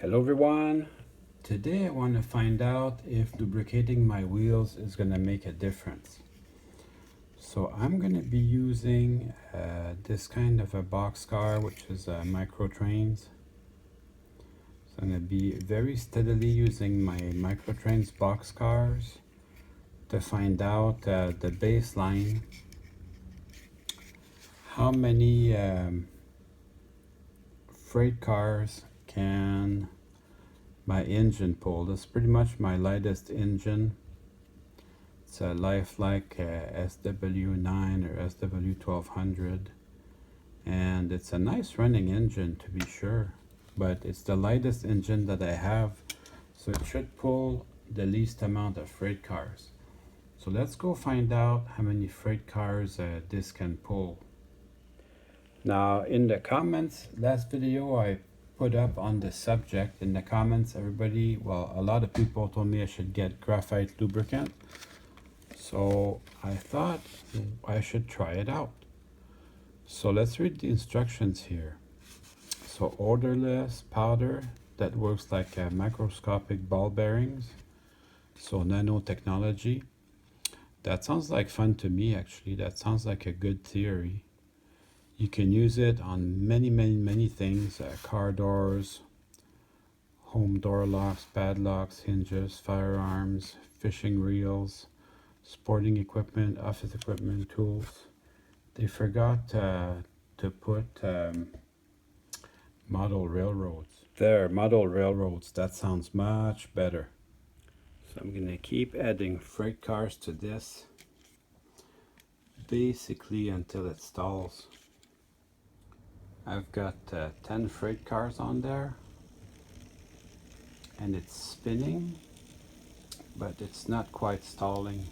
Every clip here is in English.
Hello everyone. Today I want to find out if lubricating my wheels is going to make a difference. So I'm going to be using this kind of a boxcar, which is micro trains. So I'm going to be very steadily using my micro trains boxcars to find out the baseline, how many freight cars can my engine pull. This is pretty much my lightest engine. It's a lifelike SW9 or SW1200, and it's a nice running engine to be sure, but it's the lightest engine that I have, so it should pull the least amount of freight cars. So let's go find out how many freight cars this can pull. Now in the comments, last video I put up on the subject, in the comments everybody, well, a lot of people told me I should get graphite lubricant. So I thought I should try it out. So let's read the instructions here. So odorless powder that works like microscopic ball bearings. So nanotechnology. That sounds like fun to me actually. That sounds like a good theory. You can use it on many things. Car doors, home door locks, padlocks, hinges, firearms, fishing reels, sporting equipment, office equipment, tools. They forgot to put model railroads. There, model railroads. That sounds much better. So I'm gonna keep adding freight cars to this, basically until it stalls. I've got 10 freight cars on there, and it's spinning, but it's not quite stalling.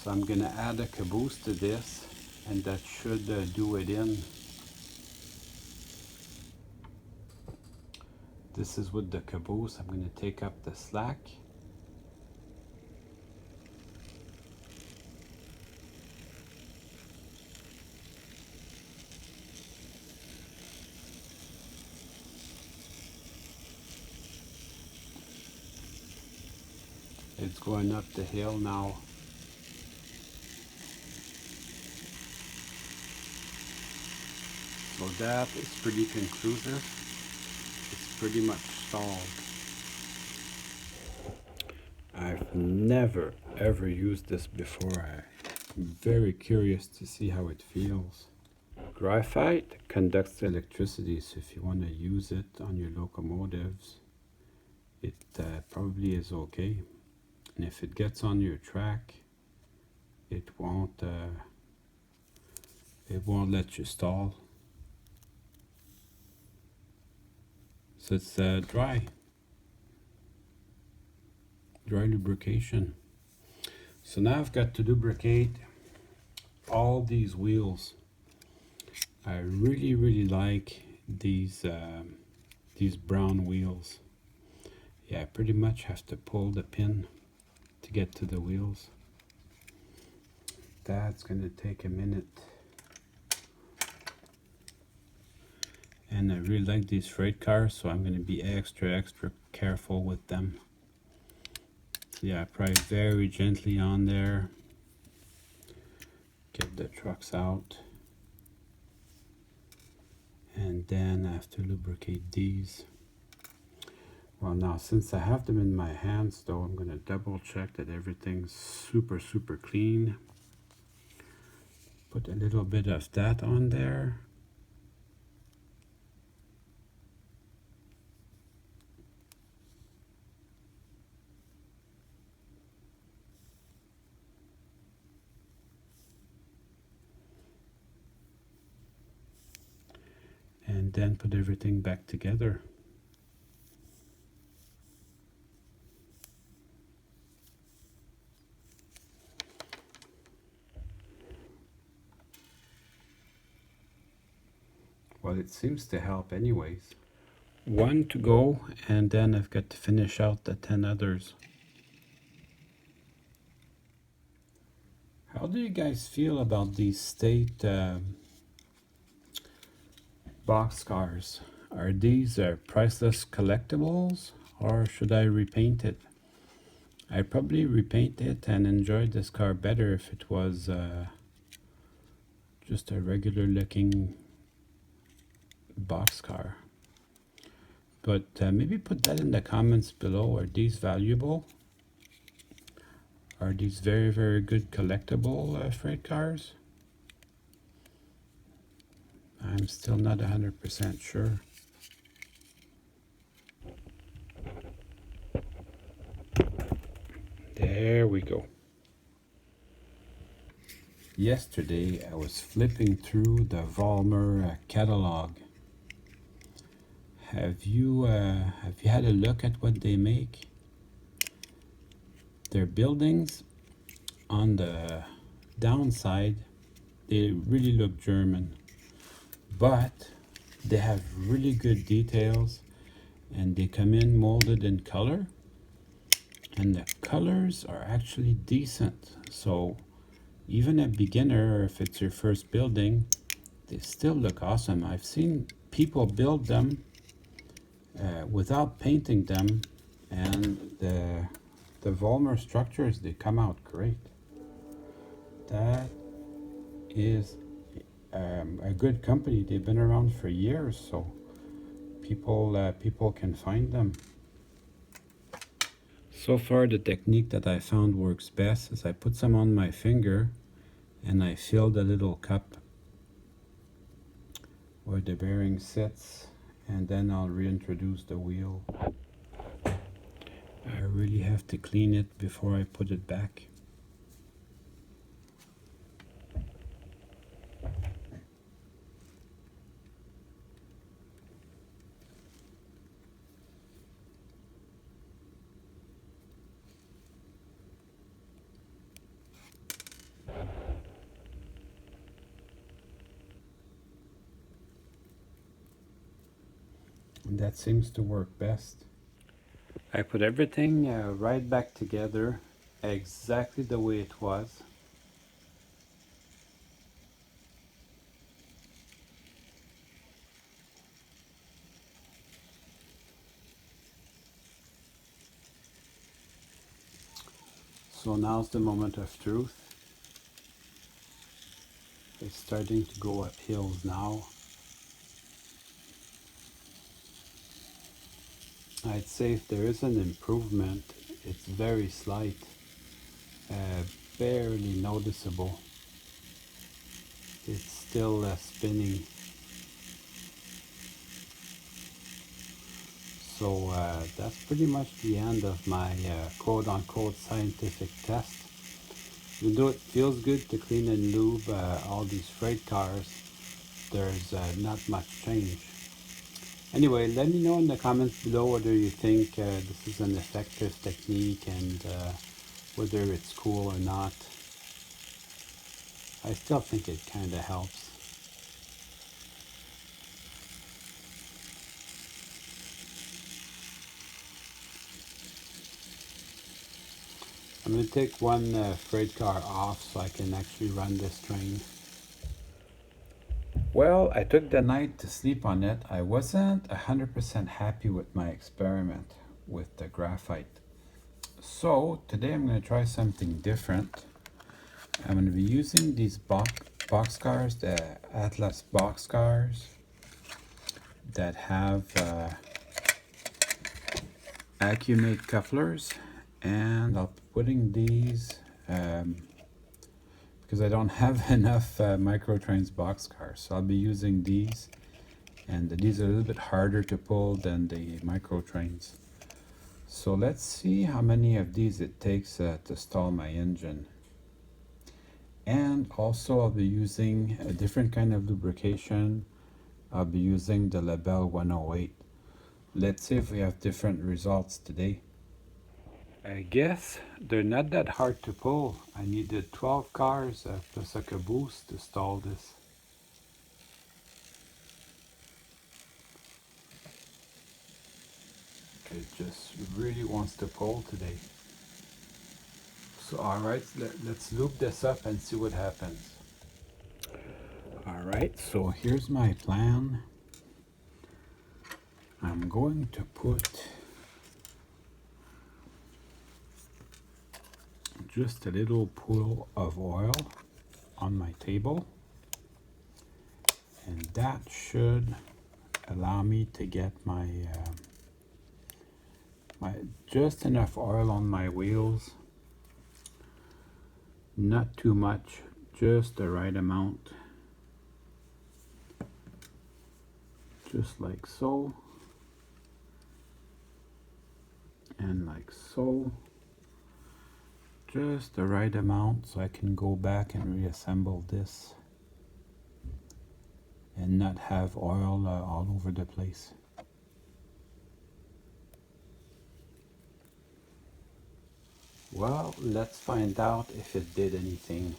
So I'm gonna add a caboose to this, and that should do it in. This is with the caboose. I'm gonna take up the slack. It's going up the hill now. So that is pretty conclusive. It's pretty much stalled. I've never ever used this before. I'm very curious to see how it feels. Graphite conducts electricity, so if you want to use it on your locomotives, it probably is okay. And if it gets on your track, it won't let you stall. So it's dry lubrication. So now I've got to lubricate all these wheels. I really like these brown wheels. Yeah, I pretty much have to pull the pin to get to the wheels. That's gonna take a minute. And I really like these freight cars, so I'm gonna be extra careful with them. So yeah, probably very gently on there. Get the trucks out. And then I have to lubricate these. Well, now since I have them in my hands though, I'm gonna double check that everything's super clean. Put a little bit of that on there. And then put everything back together. Well, it seems to help anyways. One to go, and then I've got to finish out the 10 others. do you guys feel about these state boxcars? Are these priceless collectibles, or should I repaint it? I'd probably repaint it and enjoy this car better if it was just a regular looking boxcar. But maybe put that in the comments below. Are these valuable? Are these very, very good collectible freight cars? I'm still not 100% sure. There we go. Yesterday I was flipping through the Vollmer catalog. Have you had a look at what they make? Their buildings on the downside, they really look German, but they have really good details, and they come in molded in color, and the colors are actually decent. So even a beginner, or if it's your first building, they still look awesome. I've seen people build them without painting them, and the Vollmer structures, they come out great. That is a good company. They've been around for years, so people can find them. So far, the technique that I found works best is I put some on my finger and I fill the little cup where the bearing sits, and then I'll reintroduce the wheel. I really have to clean it before I put it back. And that seems to work best. I put everything right back together exactly the way it was. So now's the moment of truth. It's starting to go up hills now. I'd say if there is an improvement, it's very slight, barely noticeable. It's still spinning. So that's pretty much the end of my quote-unquote scientific test. Even though it feels good to clean and lube all these freight cars, there's not much change. Anyway, let me know in the comments below whether you think this is an effective technique and whether it's cool or not. I still think it kind of helps. I'm going to take one freight car off so I can actually run this train. Well, I took the night to sleep on it. I wasn't 100% happy with my experiment with the graphite. So today I'm going to try something different. I'm going to be using these boxcars, the Atlas boxcars that have Accumate couplers, and I'll be putting these because I don't have enough Microtrains boxcars, so I'll be using these, and these are a little bit harder to pull than the Microtrains. So let's see how many of these it takes to stall my engine. And also I'll be using a different kind of lubrication. I'll be using the Label 108. Let's see if we have different results today. I guess they're not that hard to pull. I needed 12 cars plus a caboose to stall this. It just really wants to pull today. So alright, let's loop this up and see what happens. Alright, so here's my plan. I'm going to put just a little pool of oil on my table, and that should allow me to get my just enough oil on my wheels, not too much, just the right amount, just like so, and like so, just the right amount so I can go back and reassemble this and not have oil all over the place. Well, let's find out if it did anything.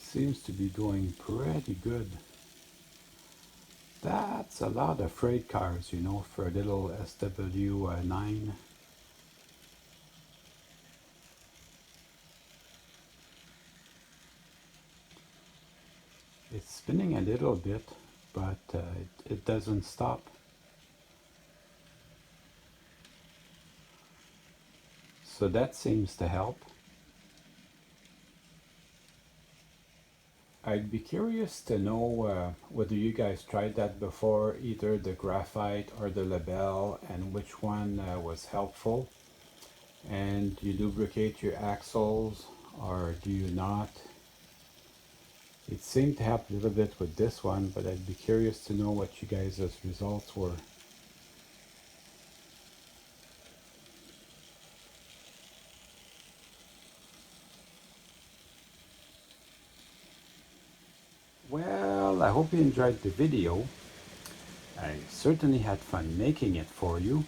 Seems to be doing pretty good. That's a lot of freight cars, you know, for a little SW9. It's spinning a little bit, but it doesn't stop. So that seems to help. I'd be curious to know whether you guys tried that before, either the graphite or the label, and which one was helpful. And do you lubricate your axles or do you not? It seemed to help a little bit with this one, but I'd be curious to know what you guys' results were. Well, I hope you enjoyed the video. I certainly had fun making it for you.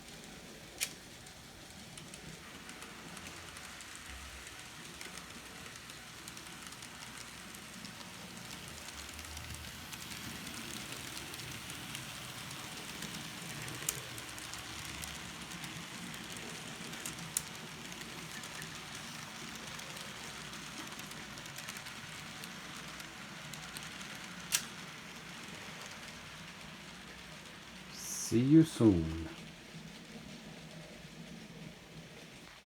See you soon.